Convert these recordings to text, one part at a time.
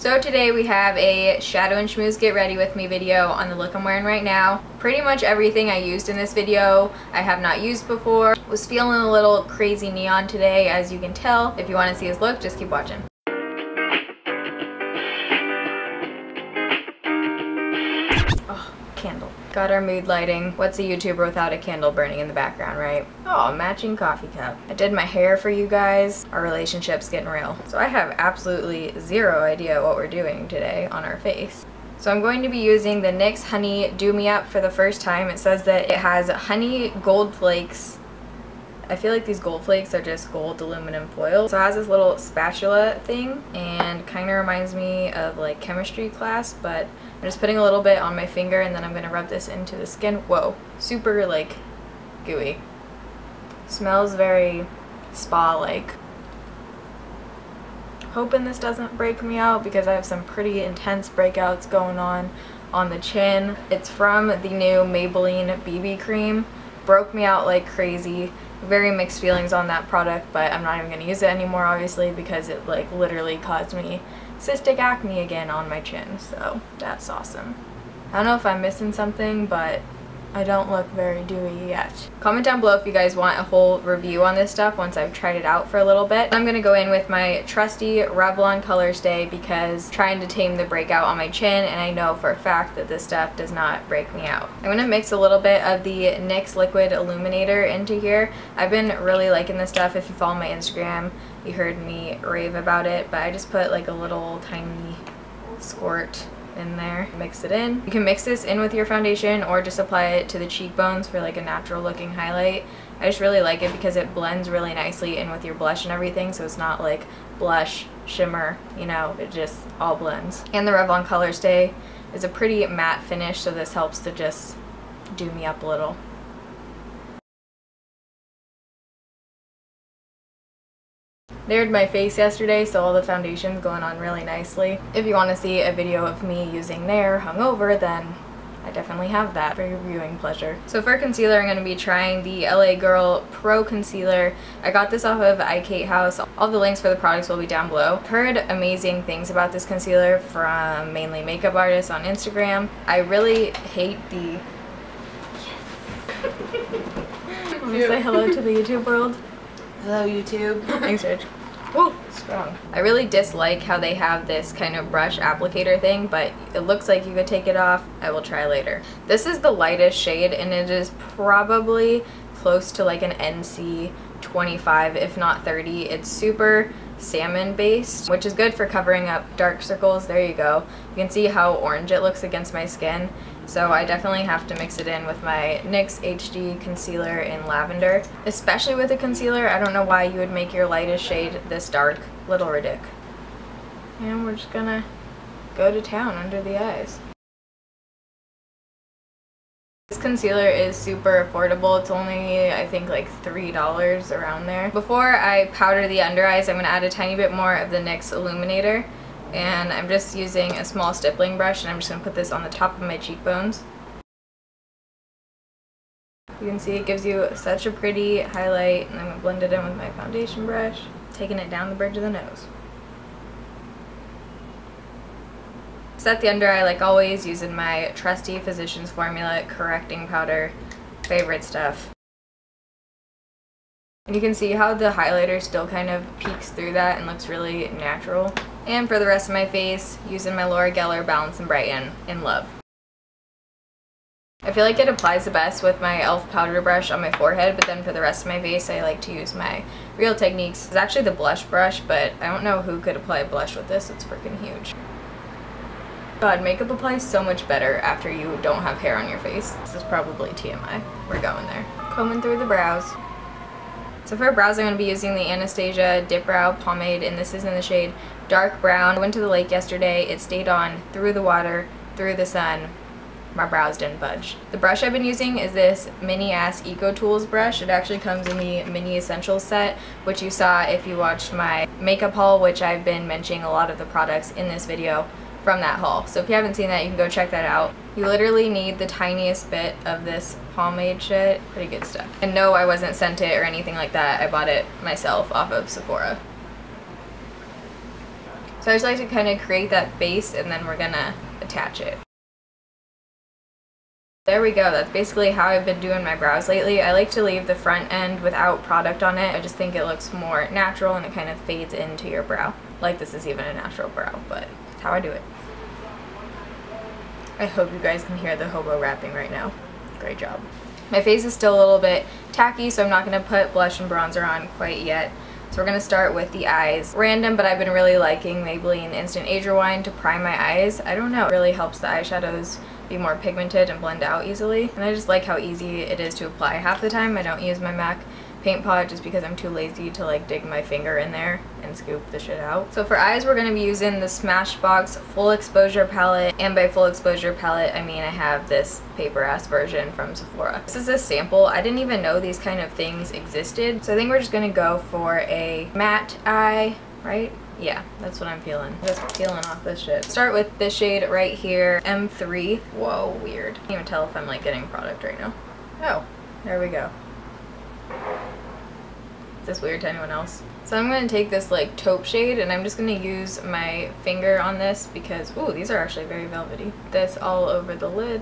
So today we have a shadow and schmooze get ready with me video on the look I'm wearing right now. Pretty much everything I used in this video I have not used before. Was feeling a little crazy neon today, as you can tell. If you want to see his look, just keep watching. Oh, candle. Got our mood lighting. What's a YouTuber without a candle burning in the background, right? Oh, matching coffee cup. I did my hair for you guys. Our relationship's getting real. So I have absolutely zero idea what we're doing today on our face. So I'm going to be using the NYX Honey Do Me Up for the first time. It says that it has honey gold flakes. I feel like these gold flakes are just gold aluminum foil. So it has this little spatula thing and kind of reminds me of like chemistry class, but I'm just putting a little bit on my finger and then I'm going to rub this into the skin. Whoa, super like gooey. Smells very spa-like. Hoping this doesn't break me out because I have some pretty intense breakouts going on the chin. It's from the new Maybelline BB cream. Broke me out like crazy. Very mixed feelings on that product, but I'm not even going to use it anymore obviously because it like literally caused me cystic acne again on my chin, so that's awesome. I don't know if I'm missing something, but I don't look very dewy yet. Comment down below if you guys want a whole review on this stuff once I've tried it out for a little bit. I'm going to go in with my trusty Revlon Colorstay because I'm trying to tame the breakout on my chin, and I know for a fact that this stuff does not break me out. I'm going to mix a little bit of the NYX Liquid Illuminator into here. I've been really liking this stuff. If you follow my Instagram, you heard me rave about it, but I just put like a little tiny squirt in there. Mix it in. You can mix this in with your foundation or just apply it to the cheekbones for like a natural looking highlight. I just really like it because it blends really nicely in with your blush and everything, so it's not like blush, shimmer, you know, it just all blends. And the Revlon Colorstay is a pretty matte finish, so this helps to just do me up a little. Layered my face yesterday, so all the foundation's going on really nicely. If you want to see a video of me using Nair hungover, then I definitely have that for your viewing pleasure. So for concealer, I'm going to be trying the LA Girl Pro Concealer. I got this off of iKate House. All the links for the products will be down below. I've heard amazing things about this concealer from mainly makeup artists on Instagram. I really hate the... Yes. Want to say hello to the YouTube world? Hello YouTube. Thanks, Rich. Woo, strong. I really dislike how they have this kind of brush applicator thing, but it looks like you could take it off. I will try later. This is the lightest shade, and it is probably close to like an NC 25, if not 30. It's super salmon based, which is good for covering up dark circles. There you go. You can see how orange it looks against my skin. So I definitely have to mix it in with my NYX HD concealer in lavender. Especially with a concealer, I don't know why you would make your lightest shade this dark. Little ridic. And we're just gonna go to town under the eyes. This concealer is super affordable. It's only, I think, like $3 around there. Before I powder the under eyes, I'm gonna add a tiny bit more of the NYX Illuminator. And I'm just using a small stippling brush, and I'm just going to put this on the top of my cheekbones. You can see it gives you such a pretty highlight, and I'm going to blend it in with my foundation brush, taking it down the bridge of the nose. Set the under eye like always using my trusty Physicians Formula correcting powder. Favorite stuff. And you can see how the highlighter still kind of peeks through that and looks really natural. And for the rest of my face, using my Laura Geller Balance and Brighten in Love. I feel like it applies the best with my e.l.f. powder brush on my forehead, but then for the rest of my face, I like to use my Real Techniques. It's actually the blush brush, but I don't know who could apply blush with this. It's freaking huge. God, makeup applies so much better after you don't have hair on your face. This is probably TMI. We're going there. Combing through the brows. So for brows, I'm going to be using the Anastasia Dip Brow Pomade, and this is in the shade Dark Brown. I went to the lake yesterday. It stayed on through the water, through the sun. My brows didn't budge. The brush I've been using is this Mini Ass Eco Tools brush. It actually comes in the Mini Essentials set, which you saw if you watched my makeup haul, which I've been mentioning a lot of the products in this video from that haul. So if you haven't seen that, you can go check that out. You literally need the tiniest bit of this pomade shit. Pretty good stuff. And no, I wasn't sent it or anything like that. I bought it myself off of Sephora. So So I just like to kind of create that base and then we're gonna attach it. There we go. That's basically how I've been doing my brows lately. I like to leave the front end without product on it. I just think it looks more natural and it kind of fades into your brow. Like this is even a natural brow, but it's how I do it. I hope you guys can hear the hobo rapping right now. Great job. My face is still a little bit tacky, so I'm not going to put blush and bronzer on quite yet. So we're going to start with the eyes. Random, but I've been really liking Maybelline Instant Age Rewind to prime my eyes. I don't know, it really helps the eyeshadows be more pigmented and blend out easily. And I just like how easy it is to apply. Half the time I don't use my MAC paint pot just because I'm too lazy to like dig my finger in there and scoop the shit out. So for eyes we're going to be using the Smashbox Full Exposure Palette, and by Full Exposure Palette I mean I have this paper ass version from Sephora. This is a sample. I didn't even know these kind of things existed, so I think we're just going to go for a matte eye, right? Yeah, that's what I'm feeling. Just peeling off this shit. Start with this shade right here, M3. Whoa, weird. Can't even tell if I'm like getting product right now. Oh, there we go. Is this weird to anyone else? So I'm going to take this like taupe shade and I'm just going to use my finger on this because, ooh, these are actually very velvety. This all over the lid.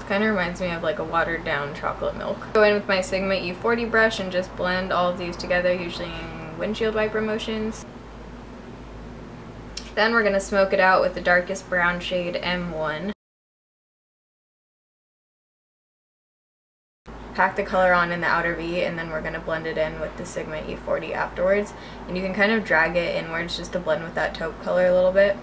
Kind of reminds me of like a watered down chocolate milk. Go in with my Sigma E40 brush and just blend all of these together, usually in windshield wiper motions. Then we're going to smoke it out with the darkest brown shade M1. Pack the color on in the outer V and then we're going to blend it in with the Sigma E40 afterwards. And you can kind of drag it inwards just to blend with that taupe color a little bit.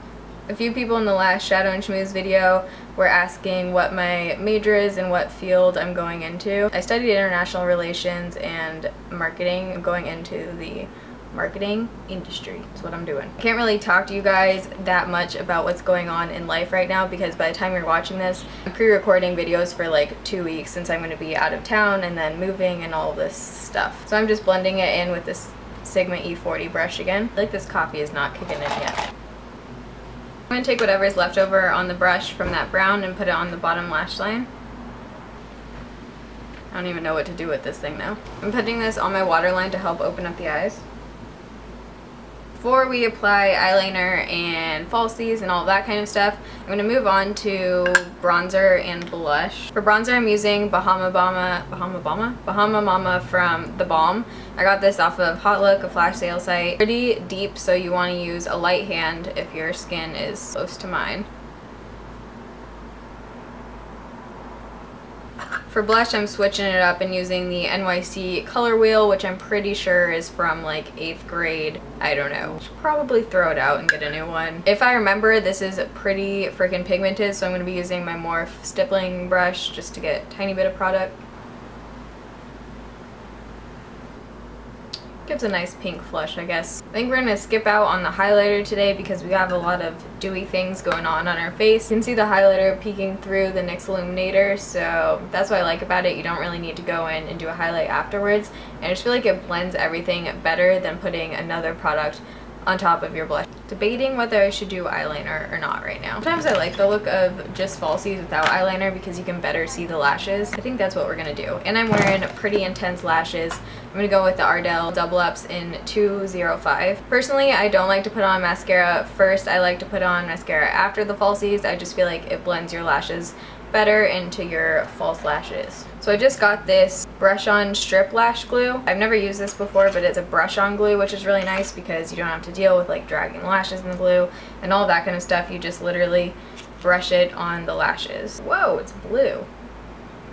A few people in the last Shadow and Schmooze video were asking what my major is and what field I'm going into. I studied international relations and marketing. I'm going into the marketing industry. That's what I'm doing. I can't really talk to you guys that much about what's going on in life right now because by the time you're watching this, I'm pre-recording videos for like 2 weeks since I'm going to be out of town and then moving and all this stuff. So I'm just blending it in with this Sigma E40 brush again. I feel like this coffee is not kicking in yet. I'm going to take whatever's left over on the brush from that brown and put it on the bottom lash line. I don't even know what to do with this thing now. I'm putting this on my waterline to help open up the eyes. Before we apply eyeliner and falsies and all that kind of stuff, I'm going to move on to bronzer and blush. For bronzer I'm using Bahama Mama from The Balm. I got this off of Hot Look, a flash sale site. Pretty deep, so you want to use a light hand if your skin is close to mine. For blush, I'm switching it up and using the NYC Color Wheel, which I'm pretty sure is from like 8th grade. I don't know. Should probably throw it out and get a new one. If I remember, this is pretty freaking pigmented, so I'm going to be using my Morphe stippling brush just to get a tiny bit of product. Gives a nice pink flush, I guess. I think we're going to skip out on the highlighter today because we have a lot of dewy things going on our face. You can see the highlighter peeking through the NYX Illuminator, so that's what I like about it. You don't really need to go in and do a highlight afterwards, and I just feel like it blends everything better than putting another product on top of your blush. Debating whether I should do eyeliner or not right now. Sometimes I like the look of just falsies without eyeliner because you can better see the lashes. I think that's what we're gonna do. And I'm wearing pretty intense lashes. I'm gonna go with the Ardell Double Ups in 205. Personally, I don't like to put on mascara first. I like to put on mascara after the falsies. I just feel like it blends your lashes better into your false lashes. So I just got this brush on strip lash glue. I've never used this before, but it's a brush on glue, which is really nice because you don't have to deal with like dragging lashes in the glue and all that kind of stuff. You just literally brush it on the lashes. Whoa, it's blue.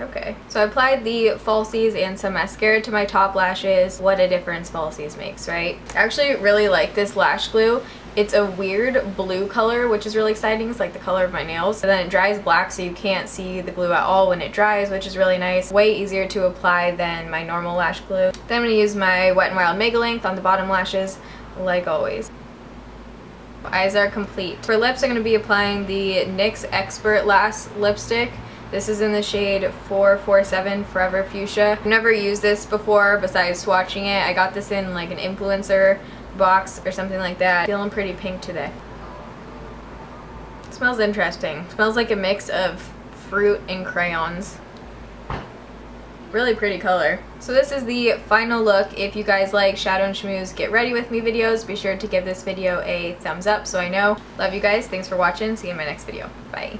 Okay, so I applied the falsies and some mascara to my top lashes. What a difference falsies makes, right? I actually really like this lash glue. It's a weird blue color, which is really exciting. It's like the color of my nails. And then it dries black, so you can't see the glue at all when it dries, which is really nice. Way easier to apply than my normal lash glue. Then I'm going to use my Wet n Wild Mega Length on the bottom lashes, like always. Eyes are complete. For lips, I'm going to be applying the NYX Expert Lash Lipstick. This is in the shade 447 Forever Fuchsia. I've never used this before besides swatching it. I got this in like an influencer box or something like that. Feeling pretty pink today. It smells interesting. It smells like a mix of fruit and crayons. really pretty color. So this is the final look. If you guys like Shadow and Schmooze Get Ready With Me videos, be sure to give this video a thumbs up so I know. Love you guys. Thanks for watching. See you in my next video. Bye.